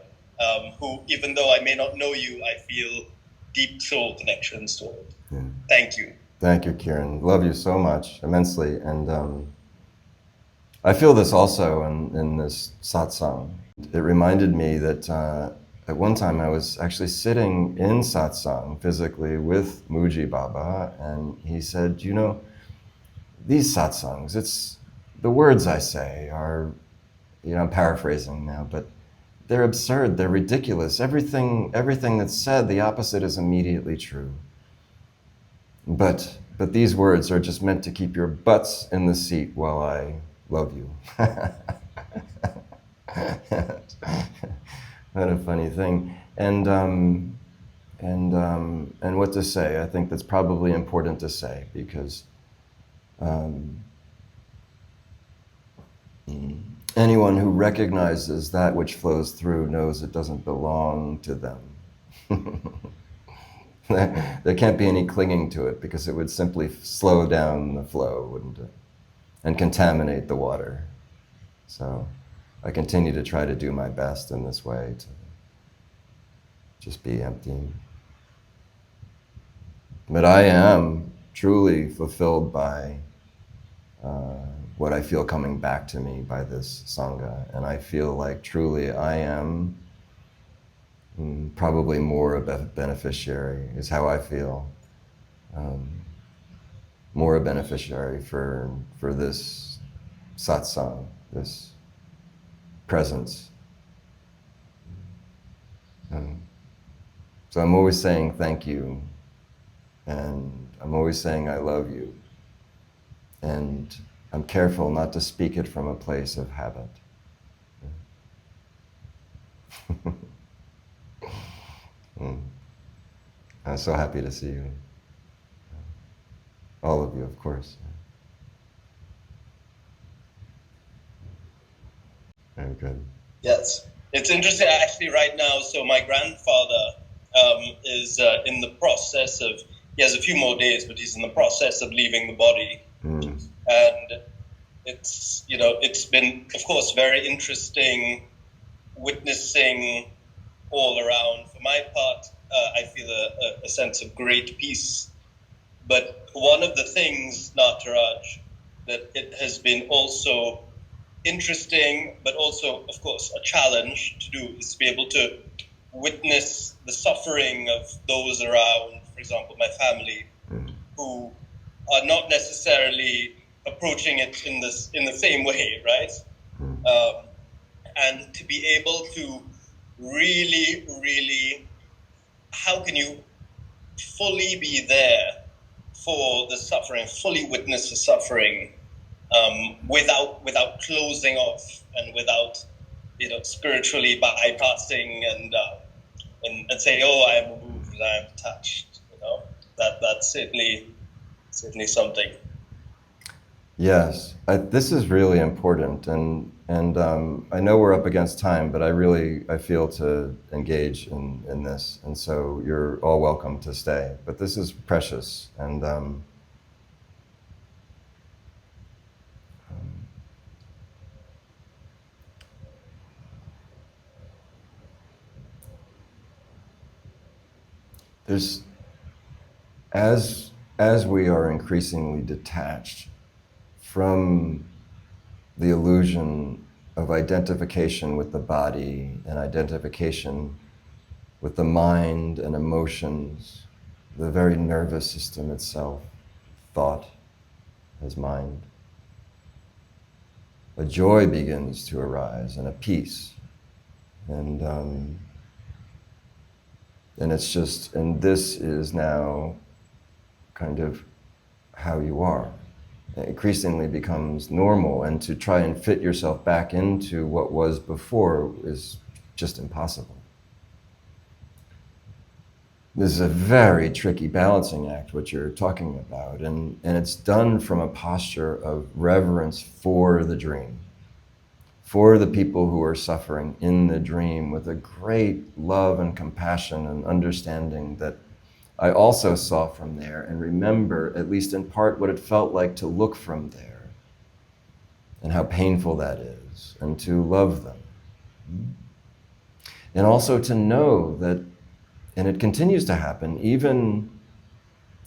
who, even though I may not know you, I feel deep soul connections to it. Yeah. Thank you. Thank you, Kieran. Love you so much, immensely. And I feel this also in this satsang. It reminded me that at one time I was actually sitting in satsang physically with Muji Baba, and he said, you know, these satsangs, it's the words I say are, you know, I'm paraphrasing now, but they're absurd, they're ridiculous. Everything that's said, the opposite is immediately true. But these words are just meant to keep your butts in the seat while I love you. What a funny thing. And what to say? I think that's probably important to say, because anyone who recognizes that which flows through knows it doesn't belong to them. There can't be any clinging to it, because it would simply slow down the flow, wouldn't it? And contaminate the water. So I continue to try to do my best in this way, to just be empty. But I am truly fulfilled by what I feel coming back to me by this Sangha. And I feel like truly I am probably more a beneficiary, is how I feel. More a beneficiary for this satsang, this presence. So I'm always saying thank you, and I'm always saying I love you, and I'm careful not to speak it from a place of habit. I'm so happy to see you. All of you, of course. Very good. Yes. It's interesting, actually, right now. So my grandfather is in the process of, he has a few more days, but he's in the process of leaving the body. And it's, you know, it's been, of course, very interesting witnessing all around. For my part, I feel a sense of great peace. But one of the things, Nataraj, that it has been also interesting, but also, of course, a challenge to do, is to be able to witness the suffering of those around, for example, my family, who are not necessarily approaching it in the same way, right? And to be able to really, really, how can you fully be there for the suffering, fully witness the suffering, without closing off and without, you know, spiritually bypassing and saying, oh, I am moved, I am touched. You know, that's certainly something. Yes, this is really important, and I know we're up against time, but I feel to engage in this, and so you're all welcome to stay. But this is precious, and there's, as we are increasingly detached from the illusion of identification with the body and identification with the mind and emotions, the very nervous system itself, thought as mind, a joy begins to arise and a peace. And it's just, and this is now kind of how you are. It increasingly becomes normal, and to try and fit yourself back into what was before is just impossible. This is a very tricky balancing act, what you're talking about, and it's done from a posture of reverence for the dream, for the people who are suffering in the dream, with a great love and compassion and understanding that I also saw from there, and remember, at least in part, what it felt like to look from there and how painful that is, and to love them. And also to know that, and it continues to happen, even,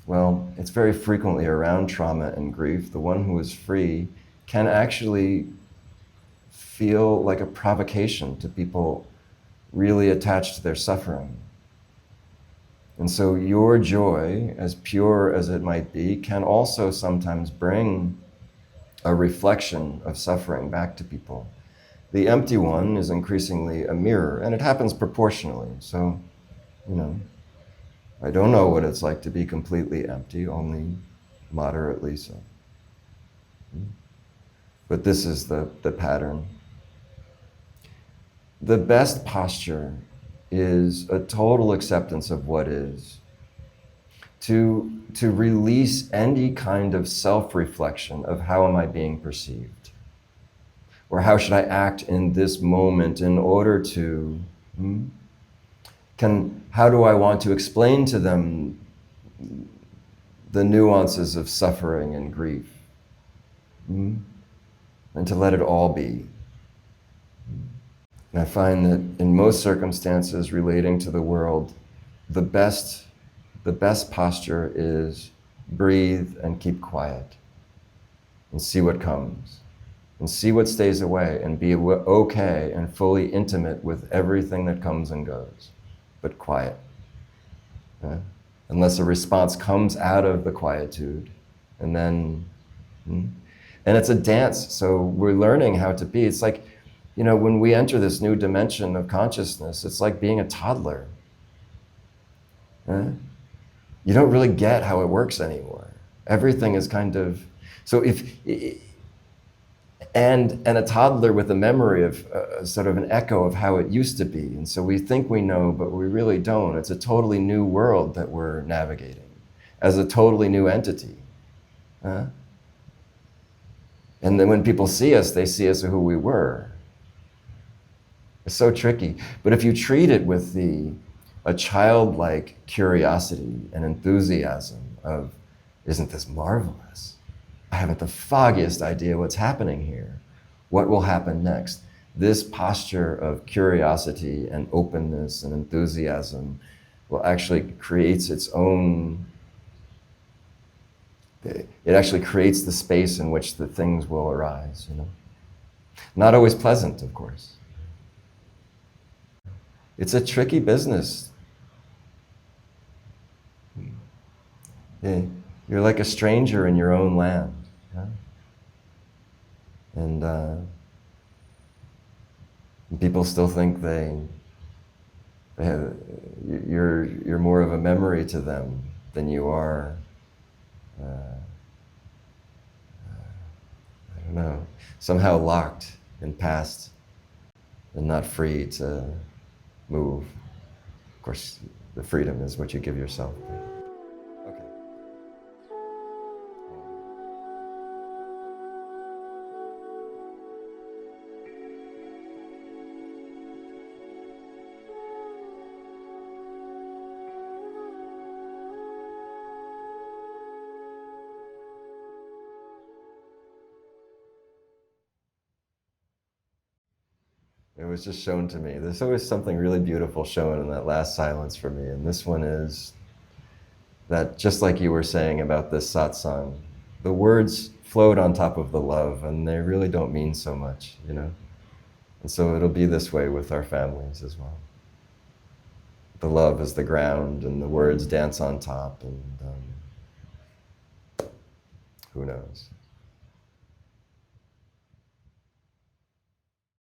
well, it's very frequently around trauma and grief, the one who is free can actually feel like a provocation to people really attached to their suffering. And so your joy, as pure as it might be, can also sometimes bring a reflection of suffering back to people. The empty one is increasingly a mirror, and it happens proportionally. So, I don't know what it's like to be completely empty, only moderately so. But this is the pattern. The best posture is a total acceptance of what is, to release any kind of self-reflection of how am I being perceived, or how should I act in this moment in order to, how do I want to explain to them the nuances of suffering and grief, and to let it all be. And I find that in most circumstances relating to the world, the best posture is breathe and keep quiet and see what comes and see what stays away and be okay and fully intimate with everything that comes and goes, but quiet. Unless a response comes out of the quietude, and then, and it's a dance, so we're learning how to be. It's like, when we enter this new dimension of consciousness, it's like being a toddler. You don't really get how it works anymore. Everything is kind of, so and a toddler with a memory of sort of an echo of how it used to be. And so we think we know, but we really don't. It's a totally new world that we're navigating as a totally new entity. And then when people see us, they see us as who we were. It's so tricky. But if you treat it with a childlike curiosity and enthusiasm of, isn't this marvelous? I haven't the foggiest idea what's happening here. What will happen next? This posture of curiosity and openness and enthusiasm will actually creates its own, it actually creates the space in which the things will arise, Not always pleasant, of course. It's a tricky business. You're like a stranger in your own land. And people still think you're more of a memory to them than you are, I don't know, somehow locked in past and not free to move. Of course, the freedom is what you give yourself. Okay. It was just shown to me. There's always something really beautiful shown in that last silence for me. And this one is that, just like you were saying about this satsang, the words float on top of the love and they really don't mean so much, And so it'll be this way with our families as well. The love is the ground and the words dance on top, and who knows?